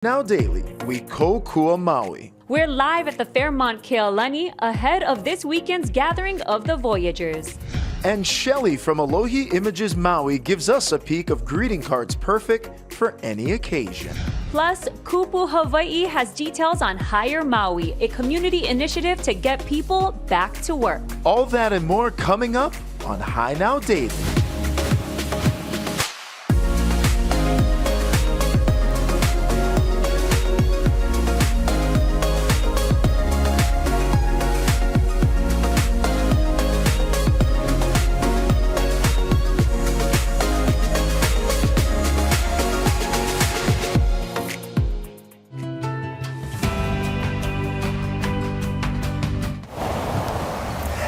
Now daily, we kokua Maui. We're live at the Fairmont Kealani ahead of this weekend's gathering of the Voyagers. And Shelly from Alohi Images Maui gives us a peek of greeting cards perfect for any occasion. Plus, Kupu Hawaii has details on Hire Maui, a community initiative to get people back to work. All that and more coming up on Hi Now Daily.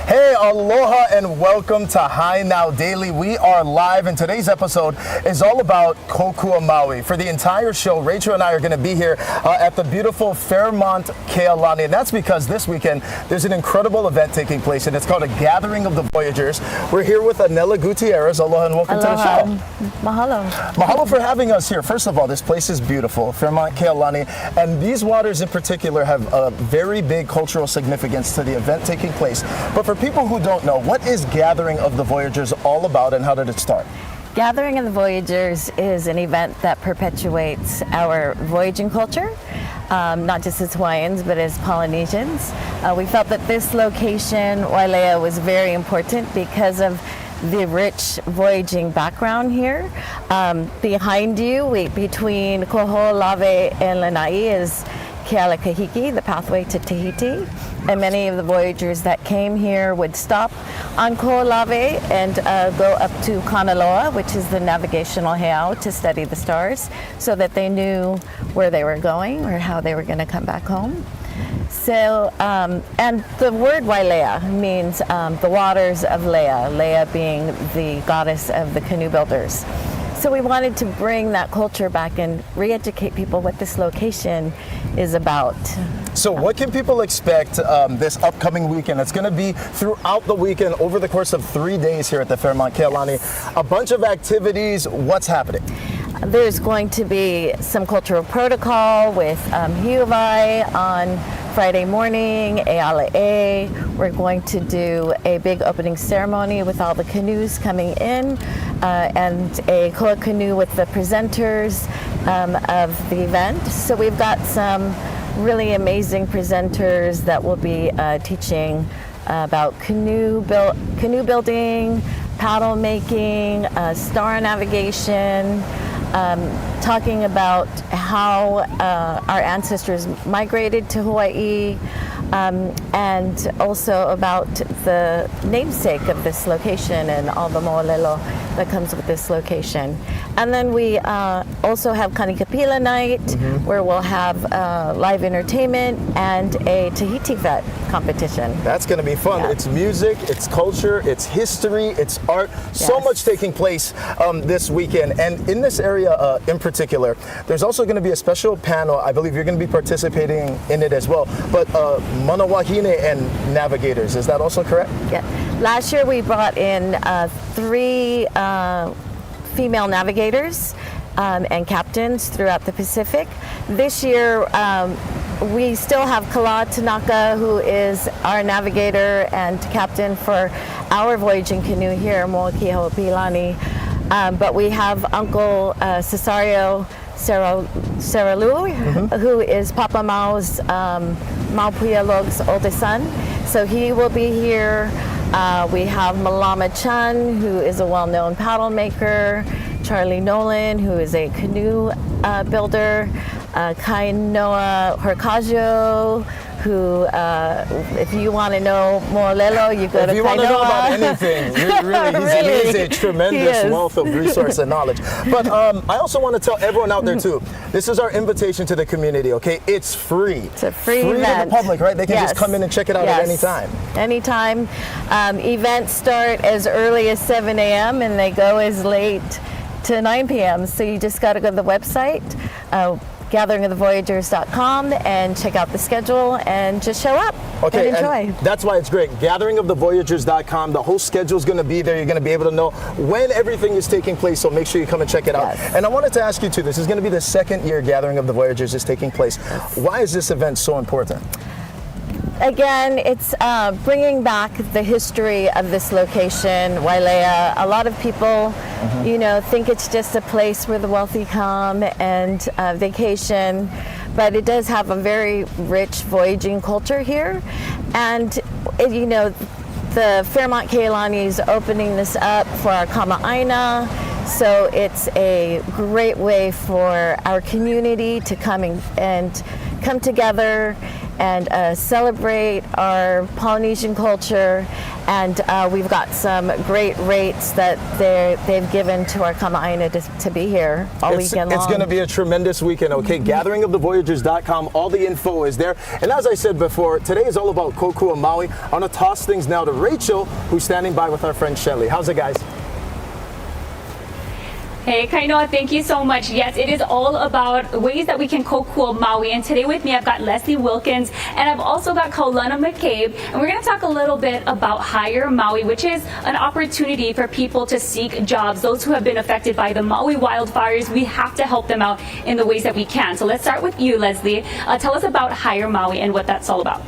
Hey, aloha and welcome to Hi Now Daily. We are live and today's episode is all about kokua Maui. For the entire show, Rachel and I are going to be here at the beautiful Fairmont Kealani. And that's because this weekend there's an incredible event taking place and it's called a Gathering of the Voyagers. We're here with Anela Gutierrez. Aloha and welcome to the show. Mahalo. Mahalo for having us here. First of all, this place is beautiful, Fairmont Kealani, and these waters in particular have a very big cultural significance to the event taking place. But for people who don't know, what is Gathering of the Voyagers all about and how did it start? Gathering of the Voyagers is an event that perpetuates our voyaging culture, not just as Hawaiians, but as Polynesians. We felt that this location, Wailea, was very important because of the rich voyaging background here. Behind you, between Koho'olawe and Lanai is Kealakahiki, the pathway to Tahiti. And many of the voyagers that came here would stop on Koho'olawe and go up to Kanaloa, which is the navigational heiau, to study the stars so that they knew where they were going or how they were going to come back home. So, and the word Wailea means the waters of Lea, Lea being the goddess of the canoe builders. So we wanted to bring that culture back and re-educate people what this location is about. So what can people expect this upcoming weekend? It's going to be throughout the weekend over the course of 3 days here at the Fairmont Kealani. A bunch of activities. What's happening? There's going to be some cultural protocol with hiuvai on Friday morning, e'ala'e. We're going to do a big opening ceremony with all the canoes coming in and a koa canoe with the presenters of the event. So we've got some really amazing presenters that will be teaching about canoe building, paddle making, star navigation, talking about how our ancestors migrated to Hawaii, and also about the namesake of this location and all the mo'olelo that comes with this location. And then we also have Kanikapila night, where we'll have live entertainment and a Tahiti vet competition. That's going to be fun. Yeah. It's music, it's culture, it's history, it's art. So much taking place this weekend. And in this area in particular, there's also going to be a special panel. I believe you're going to be participating in it as well. But manawahine and navigators, is that also correct? Yeah. Last year we brought in 3 female navigators and captains throughout the Pacific. This year we still have Kala Tanaka, who is our navigator and captain for our voyaging canoe here, Moaki Ho'opilani. But we have Uncle Cesario Saralu, who is Papa Mau's Maupia Log's oldest son. So he will be here. We have Malama Chun, who is a well-known paddle maker, Charlie Nolan, who is a canoe builder, Kainoa Horkajo, who, if you want to know mo'olelo, you go to Kainoa. If you want to know about anything, he's a tremendous wealth of resource and knowledge. But I also want to tell everyone out there too, this is our invitation to the community, okay? It's free. It's a free to event. the public, right? They can just come in and check it out at any time. Anytime. Events start as early as 7 a.m. and they go as late to 9 p.m. So you just got to go to the website, gatheringofthevoyagers.com and check out the schedule and just show up and enjoy. And that's why it's great. Gatheringofthevoyagers.com. The whole schedule is going to be there. You're going to be able to know when everything is taking place, so make sure you come and check it out. Yes. And I wanted to ask you too, this is going to be the second year Gathering of the Voyagers is taking place. Why is this event so important? Again, it's bringing back the history of this location, Wailea. A lot of people, you know, think it's just a place where the wealthy come and vacation, but it does have a very rich voyaging culture here. And, you know, the Fairmont Keilani is opening this up for our Kama'aina. So it's a great way for our community to come and come together and celebrate our Polynesian culture. And we've got some great rates that they've given to our Kama'aina to be here all weekend long. It's going to be a tremendous weekend, okay? Gatheringofthevoyagers.com, all the info is there. And as I said before, today is all about Kokua Maui. I want to toss things now to Rachel, who's standing by with our friend Shelly. How's it, guys? Hey, Kainoa, thank you so much. Yes, it is all about ways that we can kokua Maui. And today with me, I've got Leslie Wilkins, and I've also got Kaulana McCabe. And we're going to talk a little bit about Hire Maui, which is an opportunity for people to seek jobs. Those who have been affected by the Maui wildfires, we have to help them out in the ways that we can. So let's start with you, Leslie. Tell us about Hire Maui and what that's all about.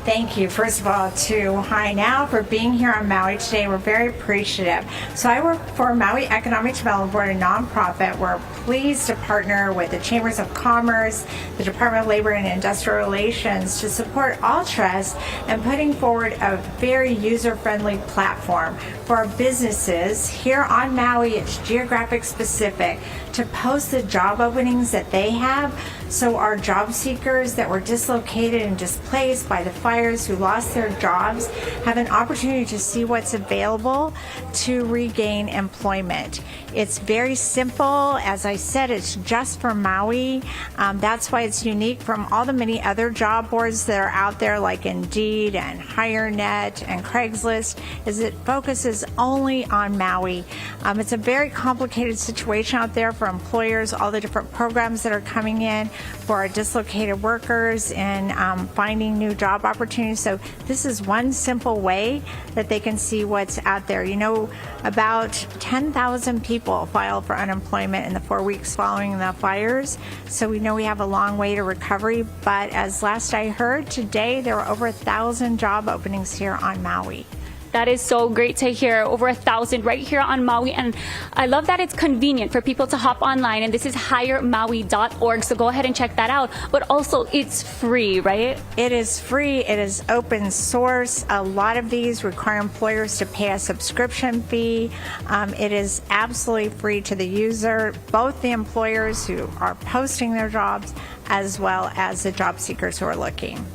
Thank you, first of all, to Hi Now for being here on Maui today. We're very appreciative. So I work for Maui Economic Development Board, a nonprofit. We're pleased to partner with the Chambers of Commerce, the Department of Labor and Industrial Relations to support all trusts and putting forward a very user-friendly platform for our businesses here on Maui. It's geographic specific to post the job openings that they have, so our job seekers that were dislocated and displaced by the fires, who lost their jobs, have an opportunity to see what's available to regain employment. It's very simple. As I said, it's just for Maui. That's why it's unique from all the many other job boards that are out there, like Indeed and HireNet and Craigslist, is it focuses only on Maui. It's a very complicated situation out there for employers, all the different programs that are coming in for our dislocated workers and finding new job opportunities. So this is one simple way that they can see what's out there. You know, about 10,000 people filed for unemployment in the 4 weeks following the fires. So we know we have a long way to recovery, but as last I heard, today there were over 1,000 job openings here on Maui. That is so great to hear. Over 1,000 right here on Maui. And I love that it's convenient for people to hop online. And this is hiremaui.org. So go ahead and check that out. But also, it's free, right? It is free. It is open source. A lot of these require employers to pay a subscription fee. It is absolutely free to the user, both the employers who are posting their jobs as well as the job seekers who are looking.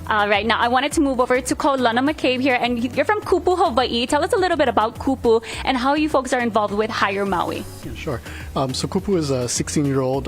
All right, now I wanted to move over to Kaulana McCabe here, and you're from Kupu, Hawaii. Tell us a little bit about Kupu and how you folks are involved with Hire Maui. Yeah, sure. So Kupu is a 16-year-old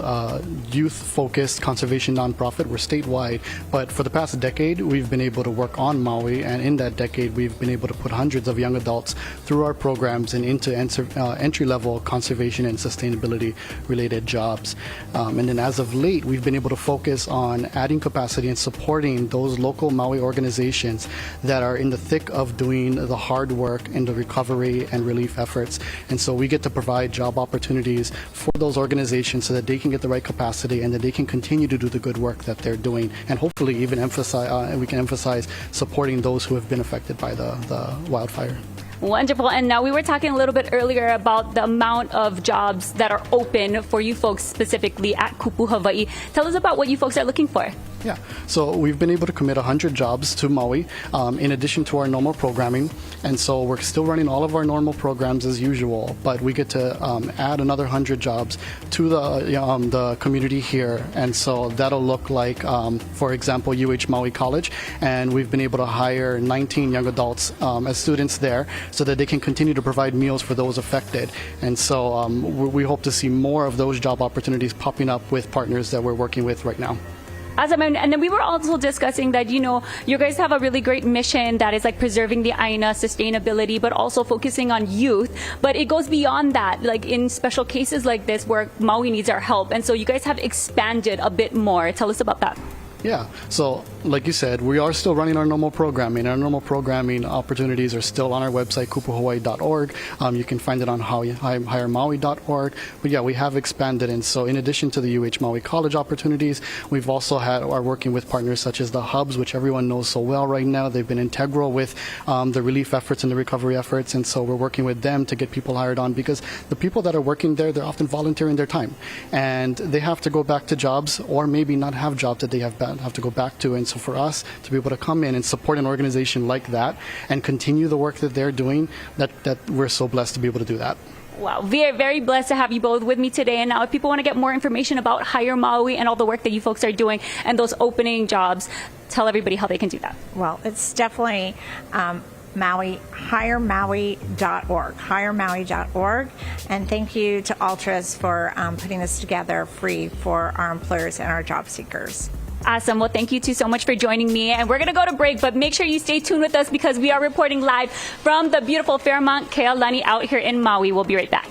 youth-focused conservation nonprofit. We're statewide, but for the past decade, we've been able to work on Maui, and in that decade, we've been able to put hundreds of young adults through our programs and into entry-level conservation and sustainability-related jobs. And then as of late, we've been able to focus on adding capacity and supporting those local Maui organizations that are in the thick of doing the hard work in the recovery and relief efforts. And so we get to provide job opportunities for those organizations so that they can get the right capacity and that they can continue to do the good work that they're doing. And hopefully even we can emphasize supporting those who have been affected by the wildfire. Wonderful. And now we were talking a little bit earlier about the amount of jobs that are open for you folks specifically at Kupu, Hawaii. Tell us about what you folks are looking for. Yeah, so we've been able to commit 100 jobs to Maui in addition to our normal programming. And so we're still running all of our normal programs as usual, but we get to add another 100 jobs to the community here. And so that'll look like, for example, UH Maui College. And we've been able to hire 19 young adults as students there so that they can continue to provide meals for those affected. And so we hope to see more of those job opportunities popping up with partners that we're working with right now. Awesome. And then we were also discussing that, you know, you guys have a really great mission that is like preserving the aina, sustainability, but also focusing on youth. But it goes beyond that, like in special cases like this where Maui needs our help. And so you guys have expanded a bit more. Tell us about that. Yeah, so like you said, we are still running our normal programming. Our normal programming opportunities are still on our website, kupuhawaii.org. You can find it on hiremaui.org. But yeah, we have expanded. And so in addition to the UH Maui College opportunities, we've also are working with partners such as the hubs, which everyone knows so well right now. They've been integral with the relief efforts and the recovery efforts. And so we're working with them to get people hired on, because the people that are working there, they're often volunteering their time. And they have to go back to jobs, or maybe not have jobs that they have to go back to. And so for us to be able to come in and support an organization like that and continue the work that they're doing, that we're so blessed to be able to do that. Wow, we are very blessed to have you both with me today. And now if people want to get more information about Hire Maui and all the work that you folks are doing and those opening jobs, tell everybody how they can do that. Well, it's definitely hiremaui.org, and thank you to Altras for putting this together free for our employers and our job seekers. Awesome. Well, thank you two so much for joining me. And we're going to go to break, but make sure you stay tuned with us because we are reporting live from the beautiful Fairmont Kealani out here in Maui. We'll be right back.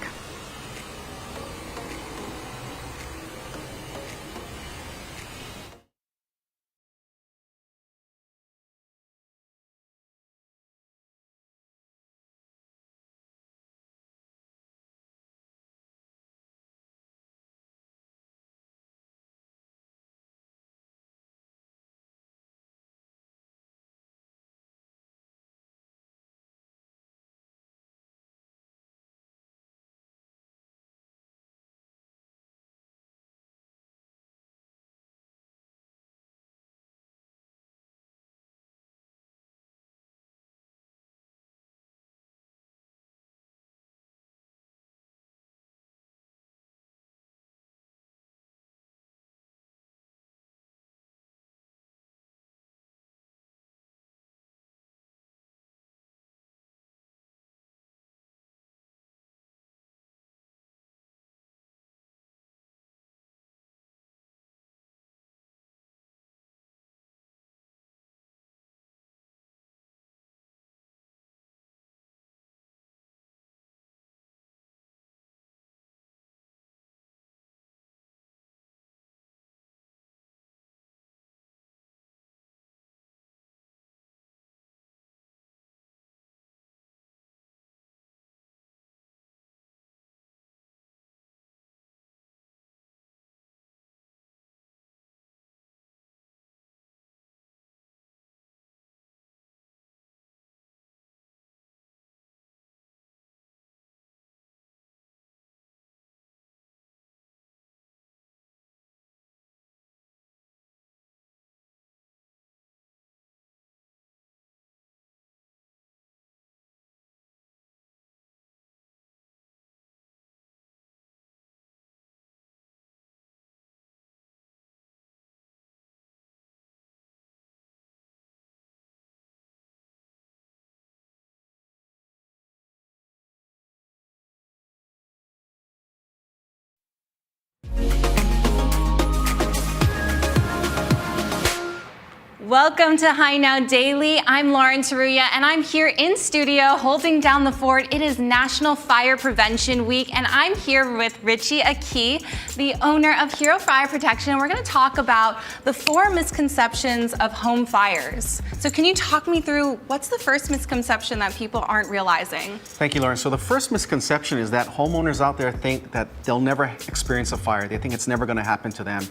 Welcome to High Now Daily. I'm Lauren Taruya, and I'm here in studio holding down the fort. It is National Fire Prevention Week, and I'm here with Richie Aki, the owner of Hero Fire Protection, and we're going to talk about the 4 misconceptions of home fires. So can you talk me through what's the first misconception that people aren't realizing? Thank you, Lauren. So the first misconception is that homeowners out there think that they'll never experience a fire. They think it's never going to happen to them.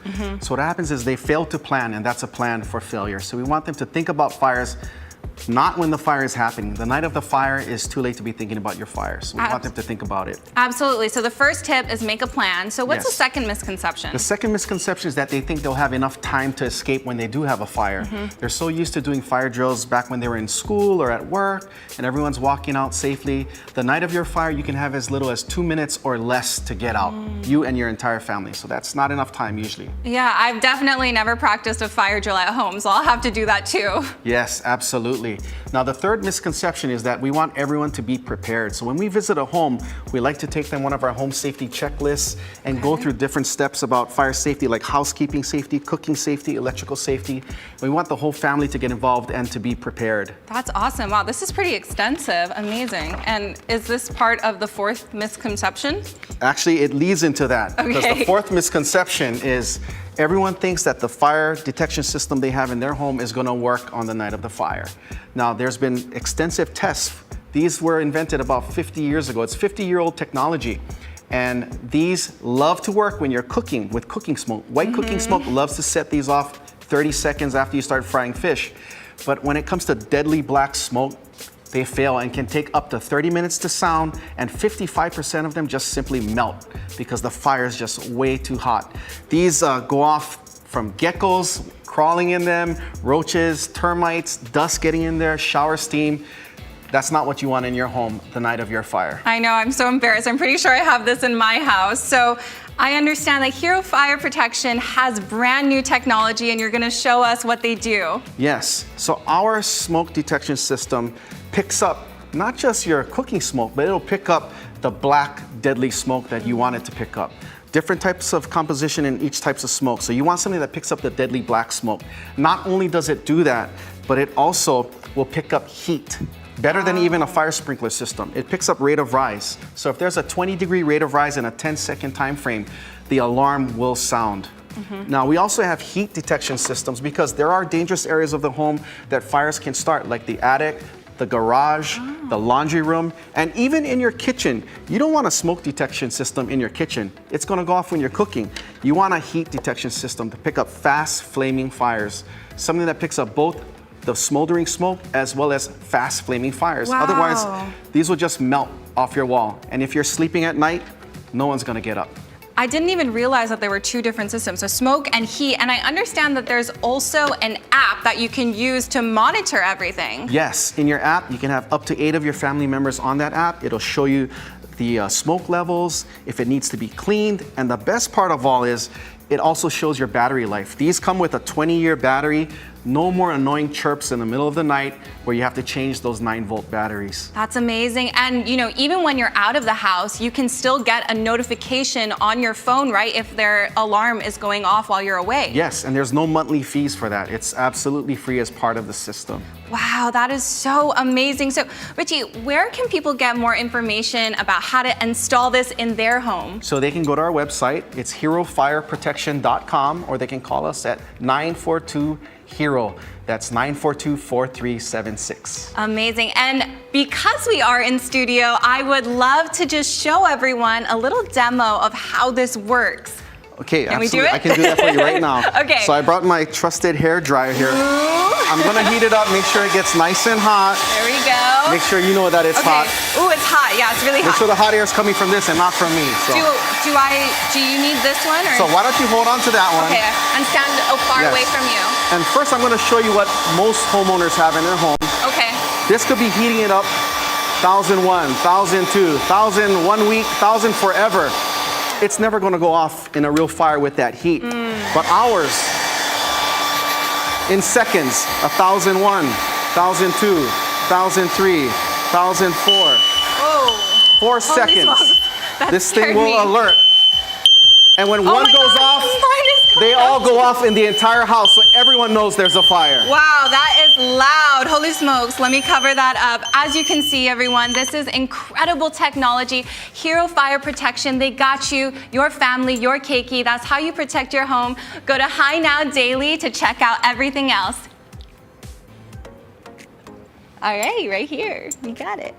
So what happens is they fail to plan, and that's a plan for failure. So we want them to think about fires not when the fire is happening. The night of the fire is too late to be thinking about your fire. So we want them to think about it. Absolutely. So the first tip is make a plan. So what's the second misconception? The second misconception is that they think they'll have enough time to escape when they do have a fire. They're so used to doing fire drills back when they were in school or at work, and everyone's walking out safely. The night of your fire, you can have as little as 2 minutes or less to get out, you and your entire family. So that's not enough time usually. Yeah, I've definitely never practiced a fire drill at home, so I'll have to do that too. Yes, absolutely. Absolutely. Now, the third misconception is that we want everyone to be prepared. So when we visit a home, we like to take them one of our home safety checklists and go through different steps about fire safety, like housekeeping safety, cooking safety, electrical safety. We want the whole family to get involved and to be prepared. That's awesome. Wow, this is pretty extensive. Amazing. And is this part of the fourth misconception? Actually, it leads into that. Because the fourth misconception is everyone thinks that the fire detection system they have in their home is going to work on the night of the fire. Now, there's been extensive tests. These were invented about 50 years ago. It's 50-year-old technology. And these love to work when you're cooking with cooking smoke. White cooking smoke loves to set these off 30 seconds after you start frying fish. But when it comes to deadly black smoke, they fail and can take up to 30 minutes to sound, and 55% of them just simply melt because the fire is just way too hot. These go off from geckos crawling in them, roaches, termites, dust getting in there, shower steam. That's not what you want in your home the night of your fire. I know, I'm so embarrassed. I'm pretty sure I have this in my house. So I understand that Hero Fire Protection has brand new technology, and you're gonna show us what they do. Yes, so our smoke detection system picks up not just your cooking smoke, but it'll pick up the black, deadly smoke that you want it to pick up. Different types of composition in each types of smoke. So you want something that picks up the deadly black smoke. Not only does it do that, but it also will pick up heat. Better than even a fire sprinkler system. It picks up rate of rise. So if there's a 20-degree rate of rise in a 10-second time frame, the alarm will sound. Now, we also have heat detection systems because there are dangerous areas of the home that fires can start, like the attic, the garage, the laundry room, and even in your kitchen. You don't want a smoke detection system in your kitchen. It's gonna go off when you're cooking. You want a heat detection system to pick up fast flaming fires, something that picks up both the smoldering smoke as well as fast flaming fires. Wow. Otherwise, these will just melt off your wall. And if you're sleeping at night, no one's gonna get up. I didn't even realize that there were two different systems, so smoke and heat. And I understand that there's also an app that you can use to monitor everything. Yes, in your app, you can have up to 8 of your family members on that app. It'll show you the smoke levels, if it needs to be cleaned. And the best part of all is, it also shows your battery life. These come with a 20-year battery. No more annoying chirps in the middle of the night where you have to change those 9-volt batteries. That's amazing. And you know, even when you're out of the house, you can still get a notification on your phone, right? If their alarm is going off while you're away. Yes, and there's no monthly fees for that. It's absolutely free as part of the system. Wow, that is so amazing. So, Richie, where can people get more information about how to install this in their home? So they can go to our website. It's herofireprotection.com, or they can call us at 942-HERO. That's 942-4376. Amazing. And because we are in studio, I would love to just show everyone a little demo of how this works. Okay, Can absolutely. we do it? I can do that for you right now. Okay. So I brought my trusted hair dryer here. Ooh. I'm gonna heat it up, make sure it gets nice and hot. There we go. Make sure you know that it's Okay. hot. Ooh, it's hot. Yeah, it's really Make hot. sure the hot air is coming from this and not from me. So, Do you need this one? Or? so why don't you hold on to that one? Okay, and stand far Yes. away from you. And first I'm gonna show you what most homeowners have in their home. Okay. This could be heating it up 1001, 1002, 1000 1 week, 1000 forever. It's never gonna go off in a real fire with that heat. But ours, in seconds, 1001, 1002, 1003, 1004. Oh. 4 seconds. smokes. That This thing scared will me. alert. And when Oh one my goes God, off, the sign is going they all off. go off in the entire house, so everyone knows there's a fire. Wow, that is loud. Holy smokes, let me cover that up. As you can see, everyone, this is incredible technology. Hero Fire Protection, they got you, your family, your keiki. That's how you protect your home. Go to Hi Now Daily to check out everything else. All right, right here. You got it.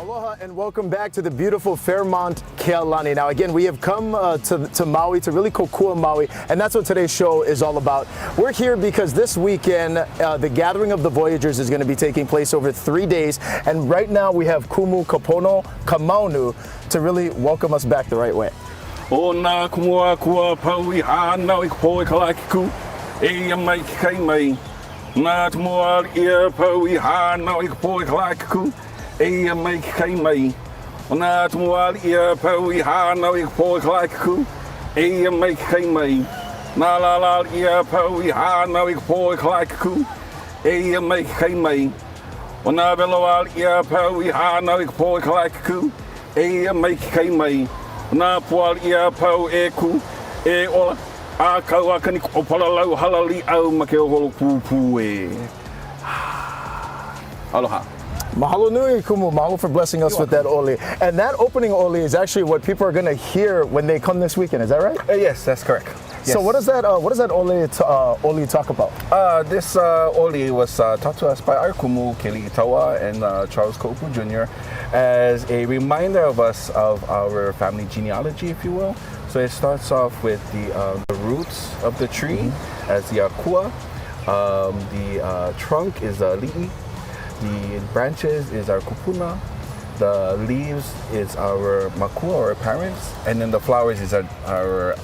Aloha and welcome back to the beautiful Fairmont, Kealani. Now again, we have come to Maui, to really kokua Maui, and that's what today's show is all about. We're here because this weekend, the gathering of the Voyagers is going to be taking place over 3 days, and right now we have Kumu Kapono Kamaunu to really welcome us back the right way. O nā kumua kua pau I hānau I kapo I kalakiku, e mai ki kai mai. Nā tumua ia pau I hānau I kapo I kalakiku, e mai ki kai mai. O nā tumua ia pau I hānau I kapo I kalakiku, e mai ki kai mai. Nā la ia pau I hānau I kapo I kalakiku, e mai ki kai mai. O nā veloa ia pau I hānau I kapo I kalakiku, e mai ki kai mai. Nā pual ia pau e ku, e ola, a kau a kani o palalau halali au ma ke oholo pūpū e. Aloha. Mahalo nui, Kumu. Mahalo for blessing us with that oli. And that opening oli is actually what people are going to hear when they come this weekend. Is that right? Yes, that's correct. Yes. So what does that oli talk about? This oli was taught to us by our Kumu, Keli Itawa, and Charles Kopu Jr. as a reminder of us of our family genealogy, if you will. So it starts off with the roots of the tree as the akua. The trunk is the li'i. The branches is our kupuna. The leaves is our makua, or our parents, and then the flowers is our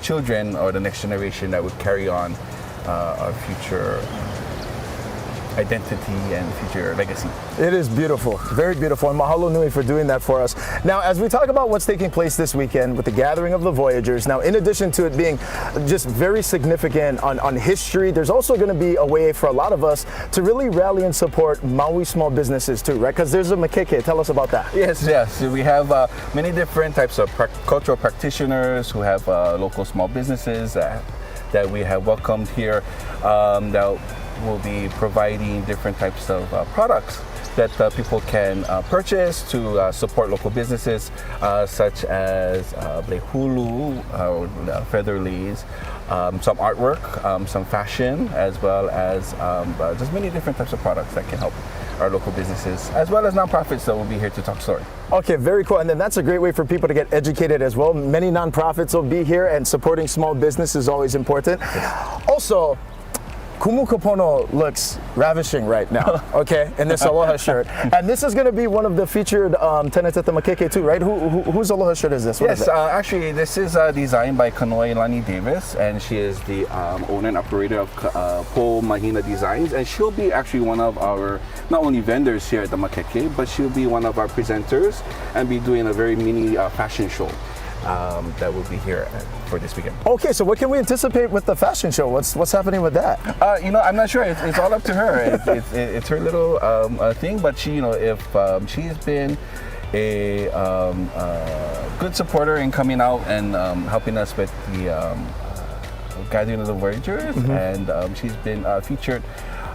children, or the next generation that would carry on our future identity and future legacy. It is beautiful, very beautiful, and mahalo nui for doing that for us. Now, as we talk about what's taking place this weekend with the gathering of the Voyagers, now in addition to it being just very significant on history, there's also going to be a way for a lot of us to really rally and support Maui small businesses too, right? Because there's a makeke. Tell us about that. Yes. We have many different types of cultural practitioners who have local small businesses that we have welcomed here. That will be providing different types of products that people can purchase to support local businesses, such as hulu, feather leaves, some artwork, some fashion, as well as just many different types of products that can help our local businesses, as well as nonprofits that will be here to talk story. Okay, very cool. And then that's a great way for people to get educated as well. Many nonprofits will be here, and supporting small business is always important. Also, Kumu Kapono looks ravishing right now, okay, in this Aloha shirt. And this is going to be one of the featured tenants at the Makeke too, right? Whose Aloha shirt is this? Yes, actually, this is designed by Kanoi Lani Davis, and she is the owner and operator of Po Mahina Designs, and she'll be actually one of our, not only vendors here at the Makeke, but she'll be one of our presenters and be doing a very mini fashion show that will be here for this weekend. Okay, so what can we anticipate with the fashion show? What's happening with that? I'm not sure. It's all up to her. It's her little thing. But she, if she's been a good supporter in coming out and helping us with the gathering of the Voyagers, and she's been featured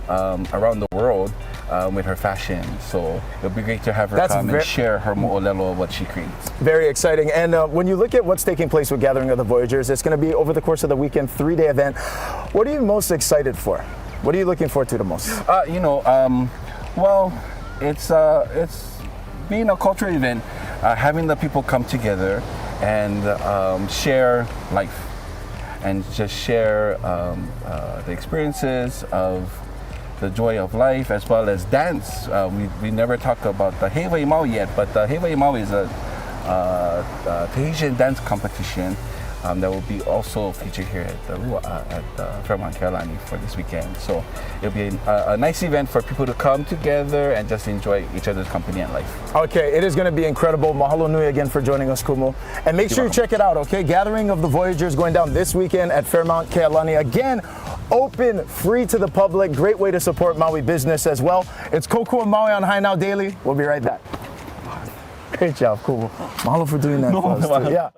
around the world with her fashion, so it'll be great to have her come and share her mo'olelo of what she creates. Very exciting. And when you look at what's taking place with Gathering of the Voyagers, it's going to be over the course of the weekend, 3-day event. What are you most excited for? What are you looking forward to the most? Well, it's being a cultural event, having the people come together and share life and just share the experiences of the joy of life, as well as dance. We never talk about the Hewai Maui yet, but the Hewai Maui is a Tahitian dance competition that will be also featured here at the Fairmont, Kealani for this weekend. So it'll be a nice event for people to come together and just enjoy each other's company and life. Okay, it is going to be incredible. Mahalo nui again for joining us, Kumu. And make sure you check it out, okay? Gathering of the Voyagers going down this weekend at Fairmont, Kealani. Again, open, free to the public. Great way to support Maui business as well. It's Kokua Maui on High Now Daily. We'll be right back. Great job, Kumu. Mahalo for doing that for us too. Yeah.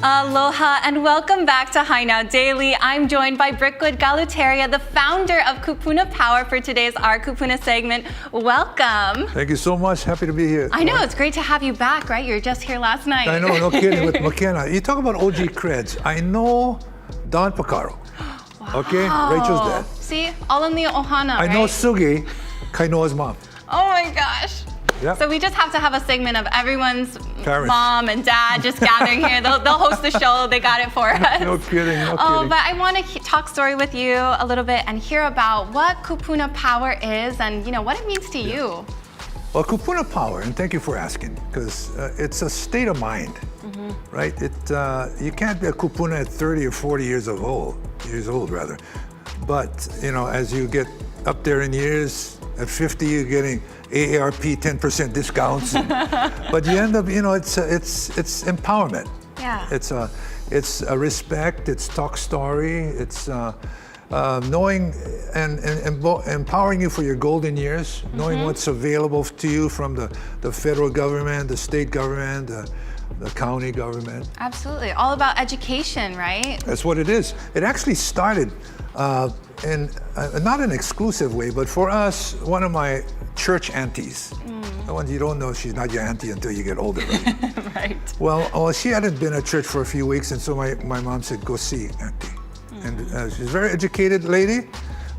Aloha and welcome back to Hi Now Daily. I'm joined by Brickwood Galuteria, the founder of Kupuna Power, for today's Our Kupuna segment. Welcome. Thank you so much. Happy to be here. I know, it's great to have you back, right? You were just here last night. I know, no kidding, with McKenna. You talk about OG creds. I know Don Picaro. Wow. Okay, Rachel's dad. See, all in the ohana, I right? know Sugi, Kainoa's mom. Oh my gosh. Yep. So we just have to have a segment of everyone's Parents. mom and dad just gathering here. They'll host the show. They got it for us. No kidding, no Oh, kidding. but I want to talk story with you a little bit and hear about what Kupuna Power is and what it means to you. Well, Kupuna Power, and thank you for asking, because it's a state of mind, right? You can't be a Kupuna at 30 or 40 years old, But, as you get up there in years, at 50, you're getting AARP 10% discounts. But you end up, it's empowerment. Yeah. It's a respect, it's talk story, it's knowing and empowering you for your golden years, knowing what's available to you from the federal government, the state government, the county government. Absolutely. All about education, right? That's what it is. It actually started in not an exclusive way, but for us, one of my church aunties. The ones you don't know, she's not your auntie until you get older, right? Right. Well, she hadn't been at church for a few weeks, and so my mom said, go see auntie. And she's a very educated lady,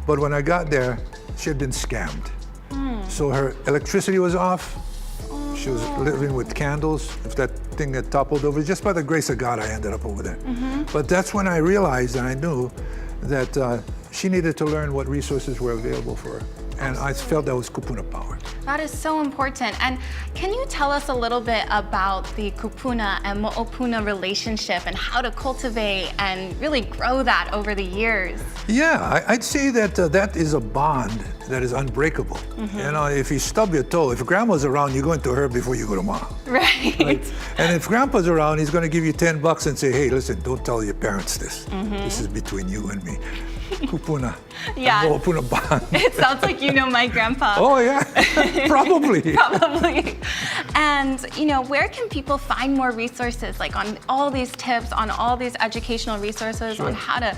but when I got there, she had been scammed. So her electricity was off. She was living with candles. If that thing had toppled over, just by the grace of God, I ended up over there. But that's when I realized and I knew that she needed to learn what resources were available for her. And I felt that was Kupuna Power. That is so important. And can you tell us a little bit about the Kupuna and Mo'opuna relationship and how to cultivate and really grow that over the years? Yeah, I'd say that that is a bond that is unbreakable. If you stub your toe, if grandma's around, you're going to her before you go to mom. Right. And if grandpa's around, he's going to give you $10 and say, hey, listen, don't tell your parents this. This is between you and me. Kupuna. Yeah. Mo'opuna bond. It sounds like you know my grandpa. Oh, yeah. Probably. Probably. And, where can people find more resources, like on all these tips, on all these educational resources on how to,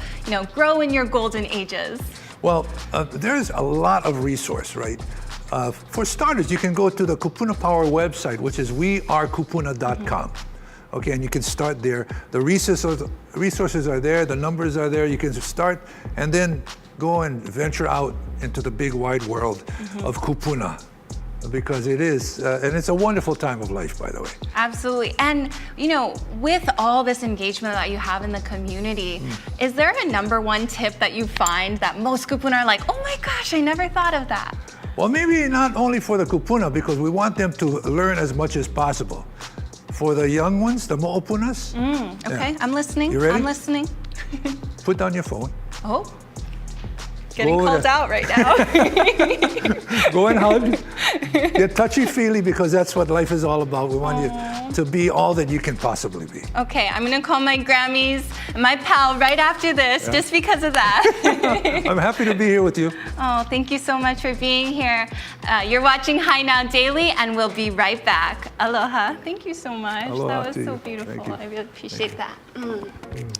grow in your golden ages? Well, there's a lot of resource, right? For starters, you can go to the Kupuna Power website, which is wearekupuna.com. Okay, and you can start there. The resources are there, the numbers are there. You can start and then go and venture out into the big wide world of Kupuna, because it is, and it's a wonderful time of life, by the way. Absolutely. And, with all this engagement that you have in the community, is there a number one tip that you find that most Kupuna are like, oh my gosh, I never thought of that? Well, maybe not only for the Kupuna, because we want them to learn as much as possible. For the young ones, the Mo'opunas. Okay, I'm listening. You ready? I'm listening. Put down your phone. Oh, getting Go called there. out right now. Go and hug. Get touchy-feely, because that's what life is all about. We want you to be all that you can possibly be. Okay, I'm gonna call my Grammys and my pal right after this, just because of that. I'm happy to be here with you. Oh, thank you so much for being here. You're watching Hi Now Daily, and we'll be right back. Aloha. Thank you so much. Aloha that was to so you. beautiful. Thank you. I really appreciate that.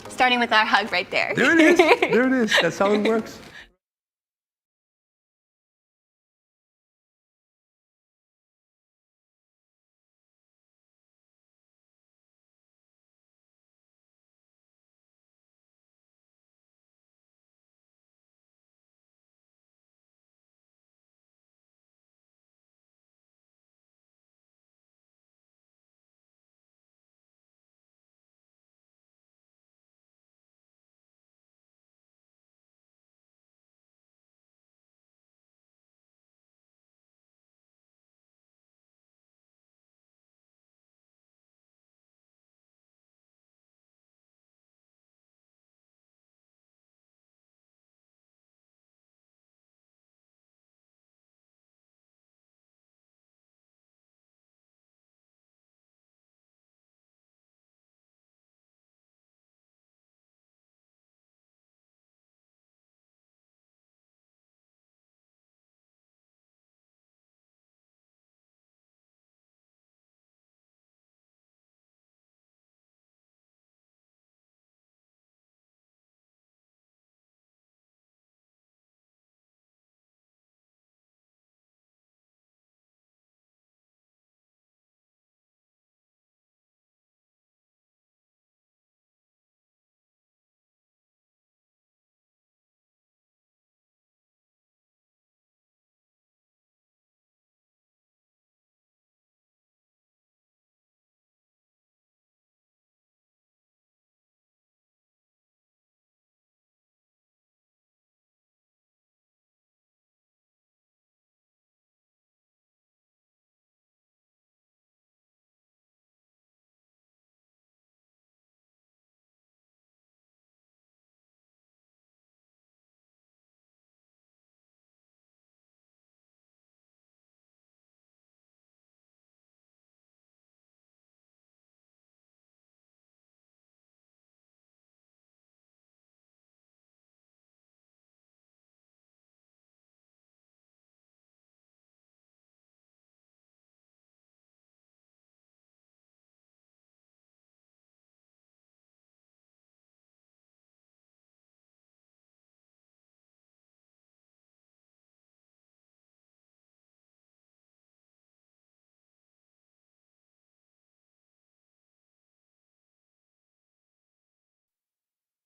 Starting with our hug right there. There it is. There it is. That's how it works.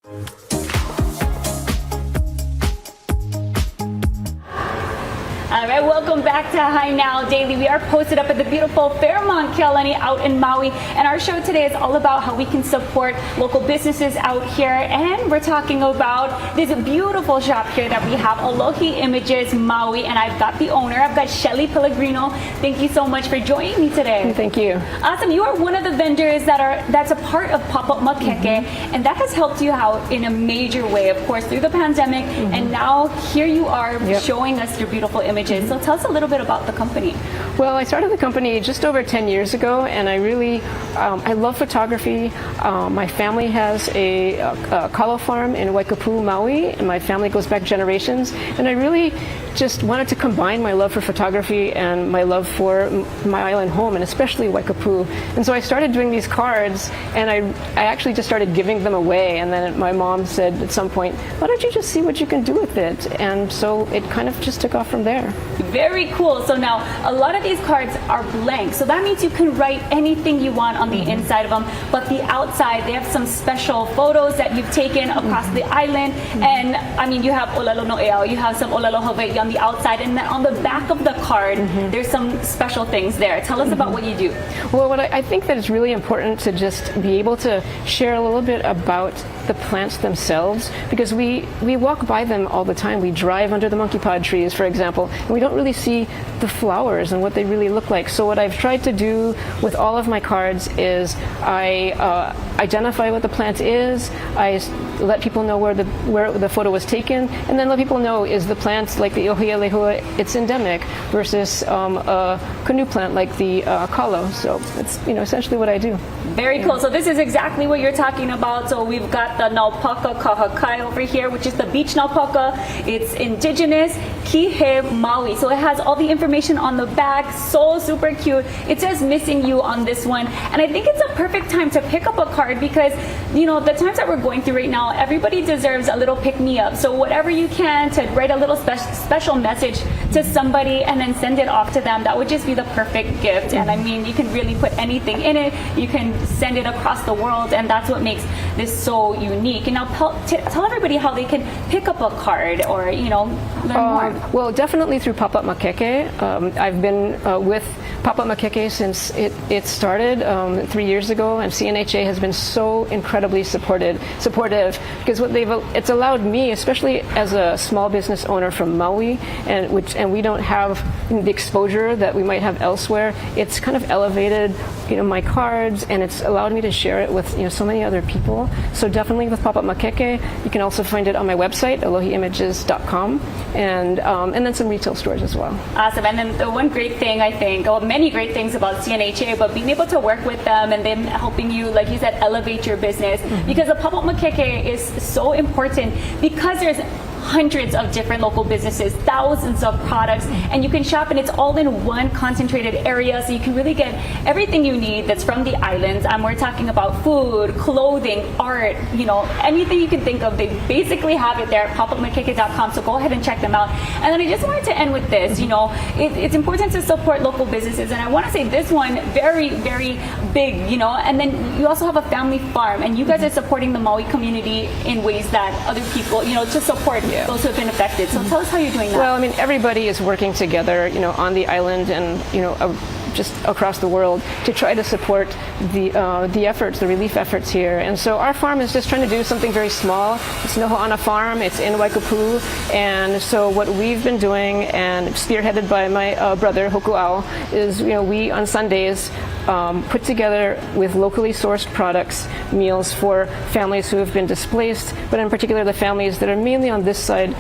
All right, welcome back to Hi Now Daily. We are posted up at the beautiful Fairmont Kealani out in Maui, and our show today is all about how we can support local businesses out here, and we're talking about this beautiful shop here that we have, Alohi Images Maui, and I've got the owner. I've got Shelly Pellegrino. Thank you so much for joining me today. Thank you. Awesome. You are one of the vendors that's a part of Pop-Up Makeke, and that has helped you out in a major way, of course, through the pandemic, and now here you are showing us your beautiful images. So tell us a little bit about the company. Well, I started the company just over 10 years ago, and I really, I love photography. My family has a kalo farm in Waikapu, Maui, and my family goes back generations, and I really just wanted to combine my love for photography and my love for my island home, and especially Waikapu. And so I started doing these cards, and I actually just started giving them away, and then my mom said at some point, why don't you just see what you can do with it? And so it kind of just took off from there. Very cool. So now a lot of these cards are blank, so that means you can write anything you want on the inside of them, but the outside, they have some special photos that you've taken across the island, and I mean, you have Olelo no Eau, you have some Olelo Hawaii on the outside, and then on the back of the card, there's some special things there. Tell us about what you do. Well, I think that it's really important to just be able to share a little bit about the plants themselves, because we walk by them all the time. We drive under the monkey pod trees, for example, and we don't really see the flowers and what they really look like. So what I've tried to do with all of my cards is I identify what the plant is, I let people know where the photo was taken, and then let people know, is the plant like the Ohia lehua, it's endemic, versus a canoe plant like the kalo. So it's essentially what I do. Very cool. So this is exactly what you're talking about. So we've got the Naupaka Kahakai over here, which is the beach Naupaka. It's indigenous Kihe Maui. So it has all the information on the back. So super cute. It says missing you on this one. And I think it's a perfect time to pick up a card because, the times that we're going through right now, everybody deserves a little pick-me-up. So whatever you can to write a little special message to somebody and then send it off to them, that would just be the perfect gift. And I mean, you can really put anything in it. You can send it across the world, and that's what makes this so unique. And now tell everybody how they can pick up a card or learn more. Well, definitely through Pop-Up Makeke. I've been with Pop-Up Makeke since it started 3 years ago, and CNHA has been so incredibly supportive because it's allowed me, especially as a small business owner from Maui, and we don't have the exposure that we might have elsewhere. It's kind of elevated my cards, and it's allowed me to share it with so many other people. So definitely with Pop-Up Makeke. You can also find it on my website, alohiimages.com, and then some retail stores as well. Awesome. And then the one great thing, I think, many great things about CNHA, but being able to work with them and them helping you, like you said, elevate your business, because the Pop-Up Makeke is so important because there's hundreds of different local businesses, thousands of products, and you can shop, and it's all in one concentrated area, so you can really get everything you need that's from the islands. We're talking about food, clothing, art, anything you can think of. They basically have it there at popupmakeke.com, so go ahead and check them out. And then I just wanted to end with this. It's important to support local businesses, and I want to say this one very, very big, and then you also have a family farm, and you guys are supporting the Maui community in ways that other people, to support those who have been affected. So tell us how you're doing that. Well, I mean, everybody is working together, on the island and, just across the world to try to support the efforts, the relief efforts here. And so our farm is just trying to do something very small. It's Noho'ana Farm. It's in Waikapu. And so what we've been doing, and spearheaded by my brother, Hoku'au, is, we on Sundays put together with locally sourced products meals for families who have been displaced, but in particular the families that are mainly on this side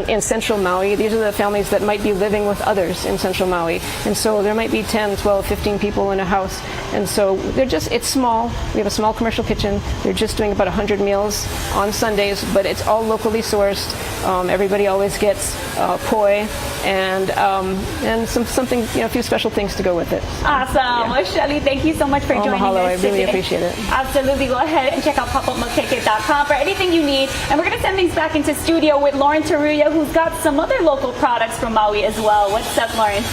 in central Maui. These are the families that might be living with others in central Maui. And so there might be 10, 12, 15 people in a house. And so it's small. We have a small commercial kitchen. They're just doing about 100 meals on Sundays, but it's all locally sourced. Everybody always gets poi and something, a few special things to go with it. Awesome. Well, Shelly, thank you so much for joining mahalo. us today. I really appreciate it. Absolutely. Go ahead and check out popupmakeke.com for anything you need. And we're going to send things back into studio with Lauren Taruya, who's got some other local products from Maui as well. What's up, Lauren?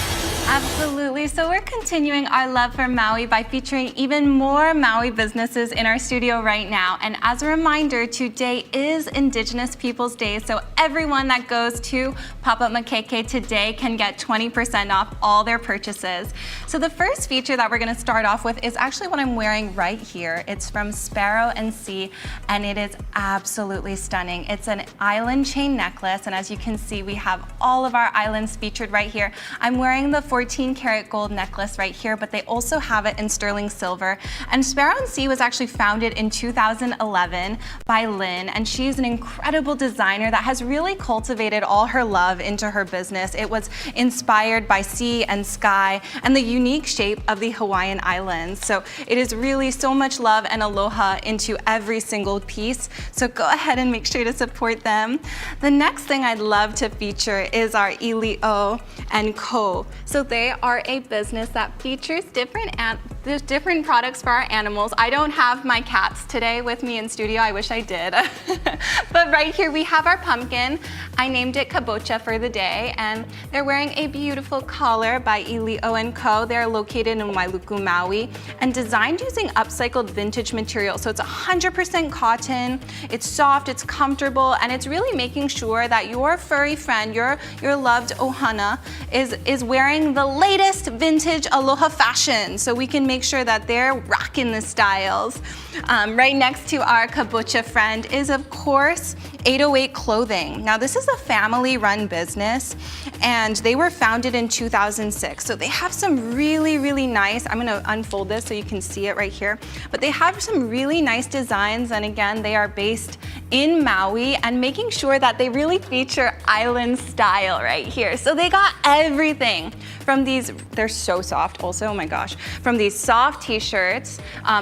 Absolutely. So we're continuing our love for Maui by featuring even more Maui businesses in our studio right now. And as a reminder, today is Indigenous Peoples Day. So everyone that goes to Pop-Up Makeke today can get 20% off all their purchases. So the first feature that we're going to start off with is actually what I'm wearing right here. It's from Sparrow and Sea, and it is absolutely stunning. It's an island chain necklace, and as you can see, we have all of our islands featured right here. I'm wearing the 14 karat gold necklace right here, but they also have it in sterling silver. And Sparrow and Sea was actually founded in 2011 by Lynn, and she's an incredible designer that has really cultivated all her love into her business. It was inspired by sea and sky and the unique shape of the Hawaiian Islands. So it is really so much love and aloha into every single piece. So go ahead and make sure to support them. The next thing I'd love to feature is our Ilio and Co. So they are a business that features different products for our animals. I don't have my cats today with me in studio. I wish I did. But right here we have our pumpkin. I named it Kabocha for the day, and they're wearing a beautiful collar by Ilio & Co. They're located in Wailuku, Maui, and designed using upcycled vintage material. So it's 100% cotton, it's soft, it's comfortable, and it's really making sure that your furry friend, your loved ohana, is wearing the latest vintage aloha fashion, so we can make sure that they're rocking the styles. Right next to our kabocha friend is, of course, 808 Clothing. Now, this is a family-run business, and they were founded in 2006. So they have some really, really nice, I'm gonna unfold this so you can see it right here, but they have some really nice designs, and again, they are based in Maui and making sure that they really feature island style right here. So they got everything from these, they're so soft also, oh my gosh, from these soft t-shirts.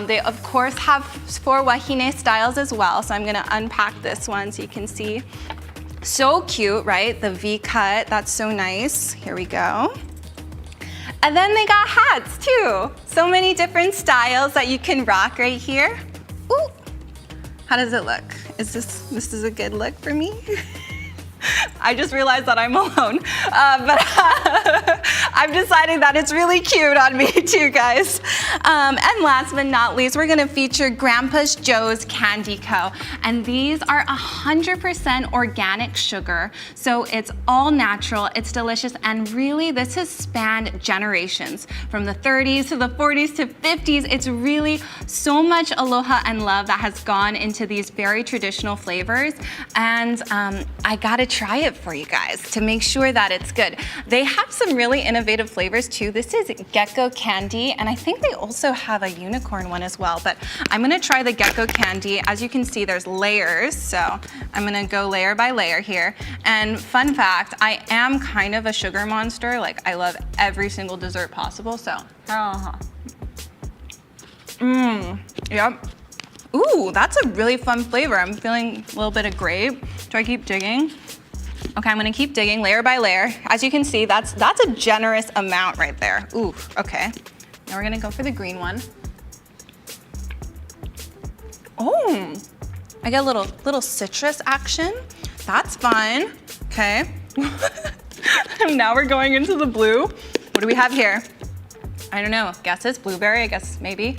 They of course have 4 wahine styles as well, so I'm gonna unpack this one so you can see. So cute, right? The V cut, that's so nice. Here we go. And then they got hats too. So many different styles that you can rock right here. Ooh, how does it look? Is this is a good look for me? I just realized that I'm alone, but I'm deciding that it's really cute on me too, guys. And last but not least, we're gonna feature Grandpa's Joe's Candy Co. And these are 100% organic sugar, so it's all natural, it's delicious, and really this has spanned generations. From the 30s to the 40s to 50s, it's really so much aloha and love that has gone into these very traditional flavors. And I gotta try it for you guys to make sure that it's good. They have some really innovative flavors too. This is gecko candy, and I think they also have a unicorn one as well, but I'm gonna try the gecko candy. As you can see, there's layers, so I'm gonna go layer by layer here. And fun fact, I am kind of a sugar monster. Like, I love every single dessert possible, so. Yep. Ooh, that's a really fun flavor. I'm feeling a little bit of grape. Do I keep digging? Okay, I'm gonna keep digging layer by layer. As you can see, that's a generous amount right there. Ooh, okay. Now we're gonna go for the green one. Oh, I get a little citrus action. That's fun. Okay. Now we're going into the blue. What do we have here? I don't know, guess it's blueberry, I guess maybe.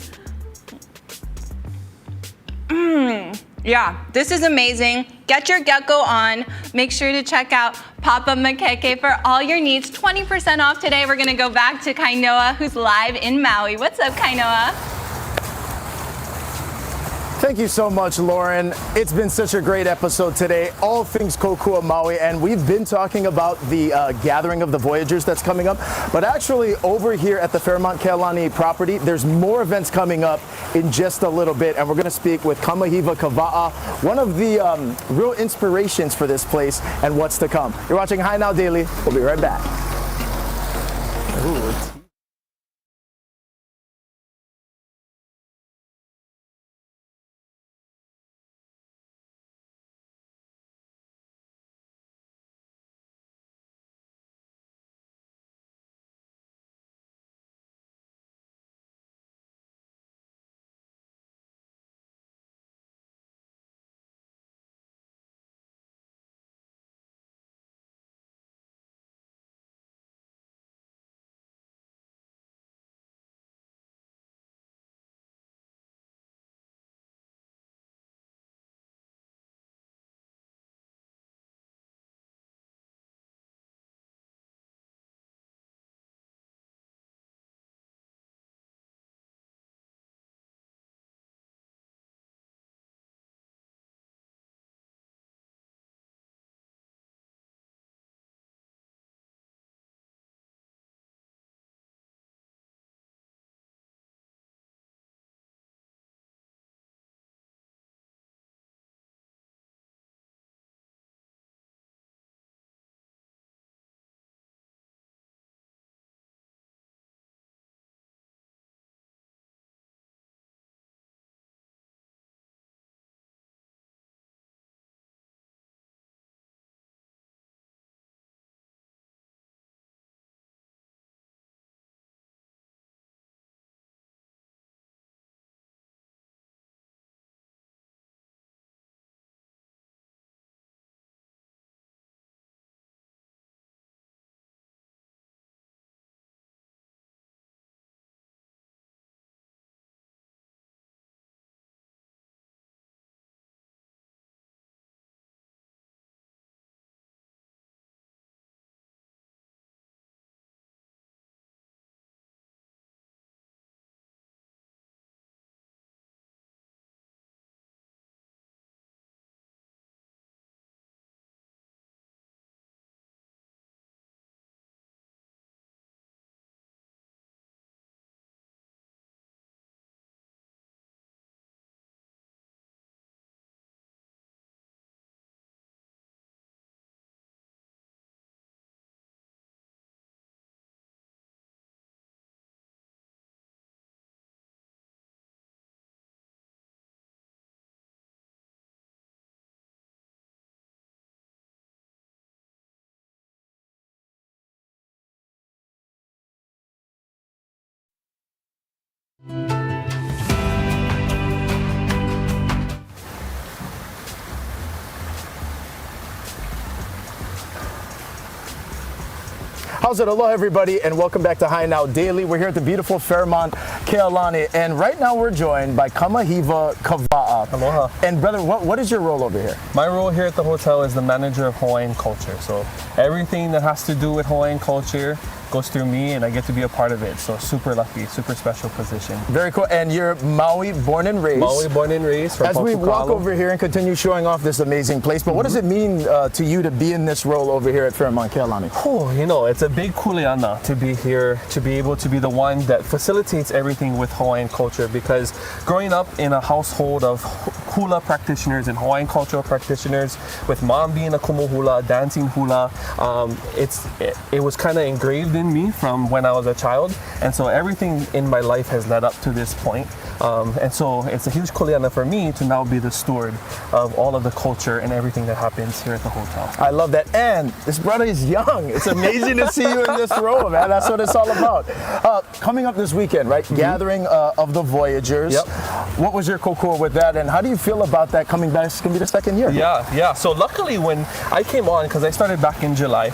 Yeah, this is amazing. Get your gecko on. Make sure to check out Pop-Up Makeke for all your needs. 20% off today. We're gonna go back to Kainoa, who's live in Maui. What's up, Kainoa? Thank you so much, Lauren. It's been such a great episode today. All things Kokua Maui, and we've been talking about the gathering of the Voyagers that's coming up. But actually, over here at the Fairmont Kealani property, there's more events coming up in just a little bit, and we're going to speak with Kamahiva Kava'a, one of the real inspirations for this place and what's to come. You're watching Hi Now Daily. We'll be right back. Ooh, How's it? Aloha, everybody, and welcome back to High Now Daily. We're here at the beautiful Fairmont, Kealani, and right now we're joined by Kamahiva Kava'a. Aloha. And brother, what is your role over here? My role here at the hotel is the manager of Hawaiian culture. So everything that has to do with Hawaiian culture goes through me, and I get to be a part of it. So super lucky, super special position. Very cool. And you're Maui born and raised. Maui born and raised. From As we walk over here and continue showing off this amazing place, but what does it mean to you to be in this role over here at Fairmont, Kealani? Oh, you know, it's a big kuleana to be here, to be able to be the one that facilitates everything with Hawaiian culture, because growing up in a household of hula practitioners and Hawaiian cultural practitioners, with mom being a kumu hula, dancing hula, it was kind of engraved in me from when I was a child, and so everything in my life has led up to this point. And so it's a huge kuleana for me to now be the steward of all of the culture and everything that happens here at the hotel. I love that. And this brother is young. It's amazing to see you in this role, man. That's what it's all about. Coming up this weekend, right? Gathering of the Voyagers. Yep. What was your kokua with that, and how do you feel about that coming back? It's going to be the second year. Yeah. So luckily when I came on, because I started back in July,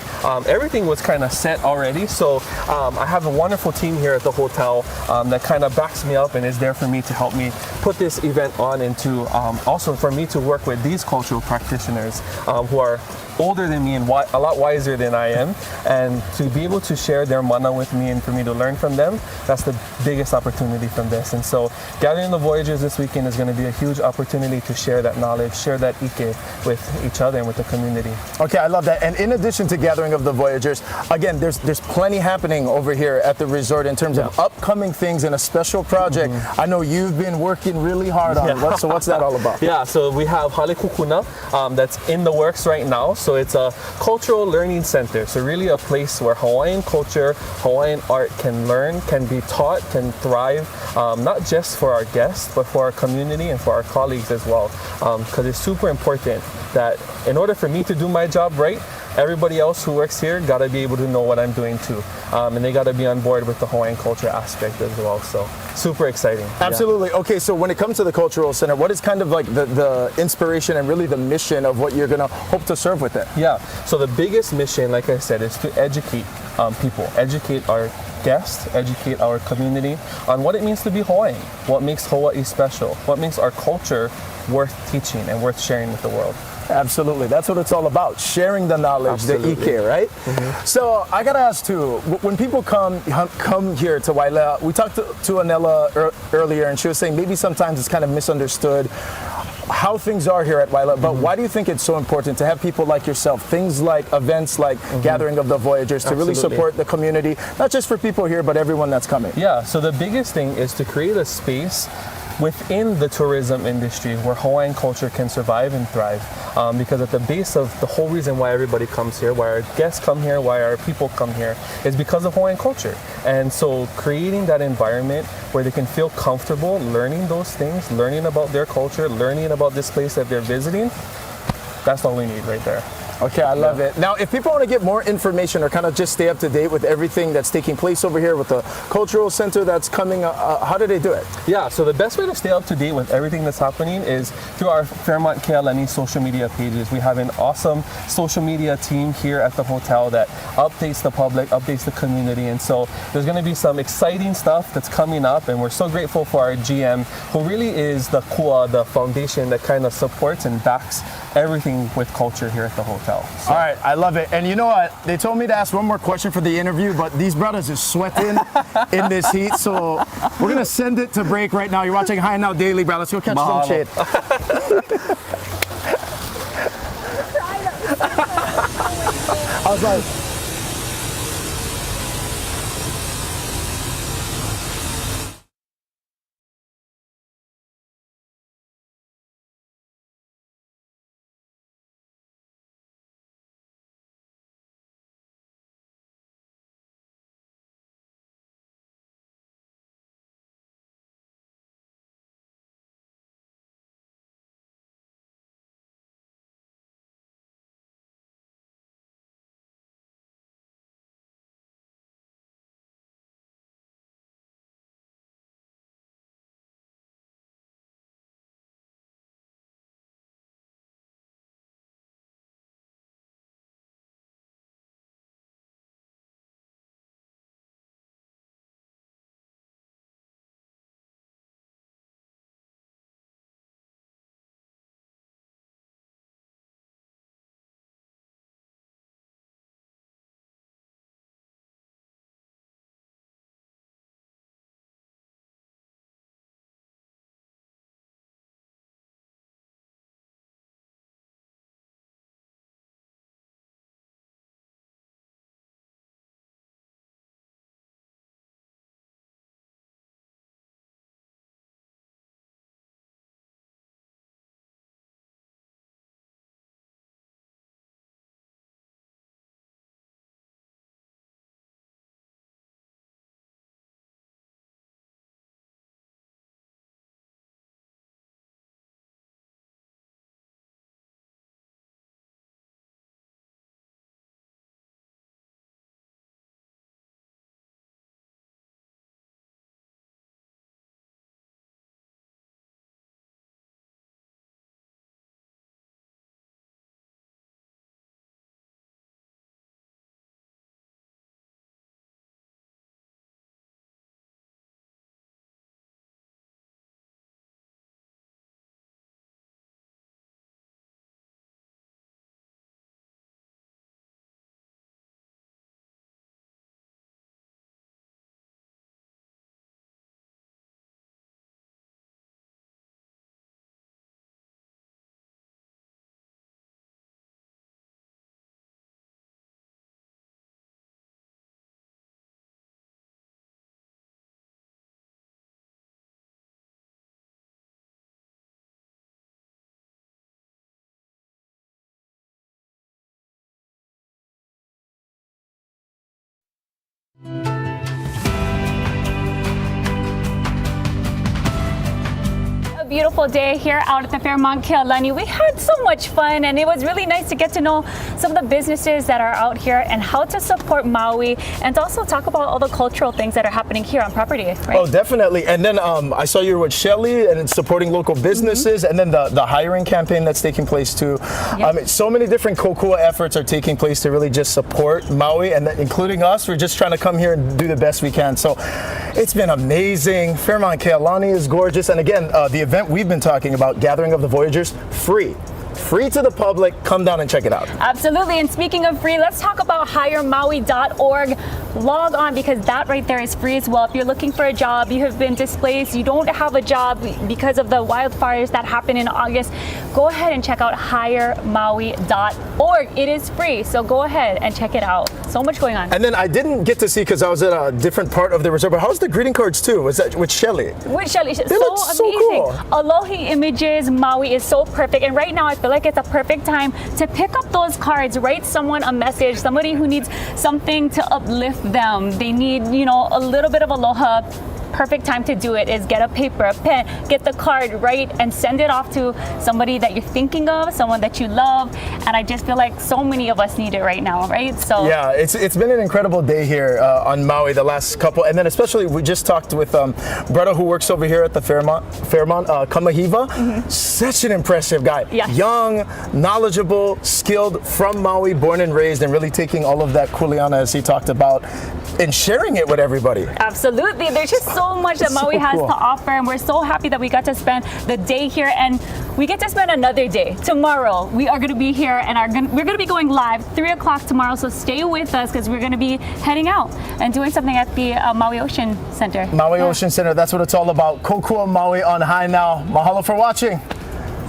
everything was kind of set already. So I have a wonderful team here at the hotel that kind of backs me up and is there for me to help me put this event on, and to also for me to work with these cultural practitioners who are older than me and a lot wiser than I am, and to be able to share their mana with me and for me to learn from them. That's the biggest opportunity from this. And so gathering the Voyagers this weekend is going to be a huge opportunity to share that knowledge, share that ike with each other and with the community. Okay, I love that. And in addition to gathering of the Voyagers, again, there's plenty happening over here at the resort in terms of upcoming things and a special project I know you've been working really hard on. So what's that all about? Yeah, so we have Kupuna that's in the works right now. So it's a cultural learning center. So really a place where Hawaiian culture, Hawaiian art can learn, can be taught, can thrive, not just for our guests, but for our community and for our colleagues as well. Because it's super important that in order for me to do my job right, everybody else who works here got to be able to know what I'm doing too. And they got to be on board with the Hawaiian culture aspect as well. So super exciting. Absolutely. Yeah. Okay, so when it comes to the Cultural Center, what is kind of like the inspiration and really the mission of what you're going to hope to serve with it? Yeah, so the biggest mission, like I said, is to educate people, educate our guests, educate our community on what it means to be Hawaiian, what makes Hawaii special, what makes our culture worth teaching and worth sharing with the world. Absolutely. That's what it's all about. Sharing the knowledge, the ike, right? So I got to ask too, when people come here to Wailea, we talked to Anela earlier, and she was saying maybe sometimes it's kind of misunderstood how things are here at Wailea, but why do you think it's so important to have people like yourself, things like events like Gathering of the Voyagers, to really support the community, not just for people here, but everyone that's coming? Yeah, so the biggest thing is to create a space within the tourism industry where Hawaiian culture can survive and thrive, because at the base of the whole reason why everybody comes here, why our guests come here, why our people come here, is because of Hawaiian culture. And so creating that environment where they can feel comfortable learning those things, learning about their culture, learning about this place that they're visiting, that's all we need right there. Okay, I love it. Now, if people want to get more information or kind of just stay up to date with everything that's taking place over here with the Cultural Center that's coming, how do they do it? Yeah, so the best way to stay up to date with everything that's happening is through our Fairmont KLNE social media pages. We have an awesome social media team here at the hotel that updates the public, updates the community, and so there's going to be some exciting stuff that's coming up, and we're so grateful for our GM, who really is the kua, the foundation that kind of supports and backs everything with culture here at the hotel. So. All right, I love it. And you know what? They told me to ask one more question for the interview, but these brothers are sweating in this heat, so we're going to send it to break right now. You're watching High Now Daily, bro. Let's go catch some shade. I was like, beautiful day here out at the Fairmont Kealani. We had so much fun, and it was really nice to get to know some of the businesses that are out here and how to support Maui, and to also talk about all the cultural things that are happening here on property, right? Oh, definitely. And then I saw you were with Shelly and supporting local businesses, and then the hiring campaign that's taking place too. Yes. So many different kokua efforts are taking place to really just support Maui, and including us. We're just trying to come here and do the best we can. So it's been amazing. Fairmont Kealani is gorgeous. And again, the event we've been talking about, Gathering of the Voyagers, free to the public. Come down and check it out. Absolutely. And speaking of free, let's talk about hiremaui.org. Log on, because that right there is free as well. If you're looking for a job, you have been displaced, you don't have a job because of the wildfires that happened in August, go ahead and check out hiremaui.org. It is free, so go ahead and check it out. So much going on. And then I didn't get to see, because I was at a different part of the resort, but how's the greeting cards too? Was that with Shelly? With Shelly, They look so cool. Aloha Images Maui is so perfect, and right now I feel like it's a perfect time to pick up those cards, write someone a message, somebody who needs something to uplift them. They need, a little bit of aloha. Perfect time to do it is get a paper, a pen, get the card, write, and send it off to somebody that you're thinking of, someone that you love. And I just feel like so many of us need it right now, right? So yeah, it's been an incredible day here on Maui the last couple, and then especially we just talked with brother who works over here at the Fairmont Kamahiva. Such an impressive guy. Yes. Young, knowledgeable, skilled, from Maui, born and raised, and really taking all of that kuleana, as he talked about, and sharing it with everybody. Absolutely. There's just so much that It's so Maui has cool. to offer, and we're so happy that we got to spend the day here, and we get to spend another day. Tomorrow, we are going to be here, and we're going to be going live 3 o'clock tomorrow, so stay with us, because we're going to be heading out and doing something at the Maui Ocean Center. Maui Ocean Center, that's what it's all about. Kokua Maui on High Now. Mahalo for watching.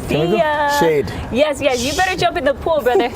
See ya. Shade. Yes, you better jump in the pool, brother.